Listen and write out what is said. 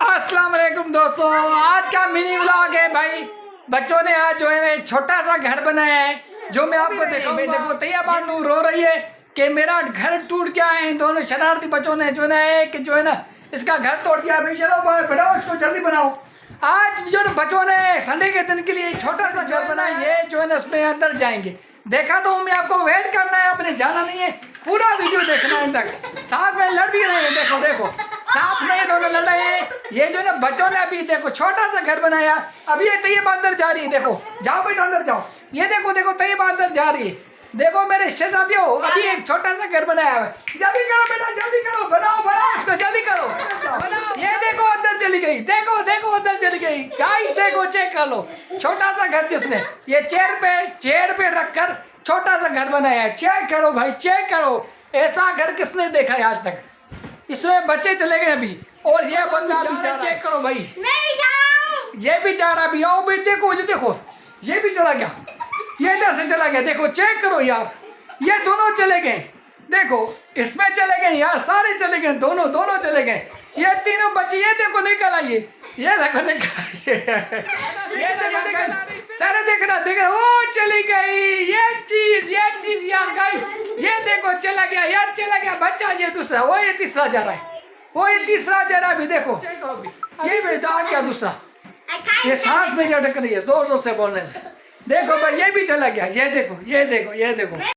अस्सलाम वालेकुम दोस्तों, आज का मिनी व्लॉग है भाई। बच्चों ने आज जो है ना एक छोटा सा घर बनाया है, जो मैं आपको दिखाऊंगा। देखो तैया बानू रो रही है कि मेरा घर टूट गया है। इन दोनों शरारती बच्चों ने जो है ना इसका घर तोड़ दिया। भाई चलो बनाओ, इसको जल्दी बनाओ। आज जो ना बच्चों ने संडे के दिन के लिए एक छोटा सा घर बनाया, ये जो है ना इसमें अंदर जाएंगे। देखा तो मैं आपको वेट करना है, अपने जाना नहीं है, पूरा वीडियो देखना है तक। साथ में लड़ भी रहे हैं, देखो देखो साथ में ये दोनों लड़ रहे हैं। ये जो ना बच्चों ने अभी देखो छोटा सा घर बनाया। अभी ये तैयबा अंदर जा रही है, देखो जाओ बेटा अंदर जाओ। ये देखो देखो तैयबा अंदर जा रही है। देखो मेरे शहजादियों, अभी एक छोटा सा घर बनाया है। जल्दी करो बेटा, जल्दी करो, बनाओ बनाओ इसको, जल्दी करो बनाओ। ये देखो अंदर चली गई, देखो देखो अंदर चली गई। गाइस देखो, चेक कर लो छोटा सा घर जिसने ये चेयर पे रखकर छोटा सा घर बनाया है। चेक करो भाई, चेक करो, ऐसा घर किसने देखा है आज तक। इसमें बच्चे चले गए अभी, और ये बंदा भी जा, चेक करो भाई, मैं भी जा रहा हूँ। ये भी जा रहा भी। आओ भाई देखो, ये देखो ये भी चला गया, ये इधर से चला गया। देखो चेक करो यार, ये दोनों चले गए। देखो इसमें चले गए यार, सारे चले गए, दोनों दोनों चले गए। ये तीनों बच्चे ये देखो निकल आइए, ये देखो निकल आइए, ये देखो निकल, सारे देखना देखना, वो चली गई। ये चीज यार गाइस, ये देखो चला गया यार, चला गया बच्चा। ये दूसरा, वो ये तीसरा जा रहा है, वो ये तीसरा जा रहा है। अभी देखो ये भी आ गया दूसरा। ये सांस मेरी अटक रही है जोर जोर से बोलने से। देखो भाई ये भी चला गया, ये देखो ये देखो ये देखो।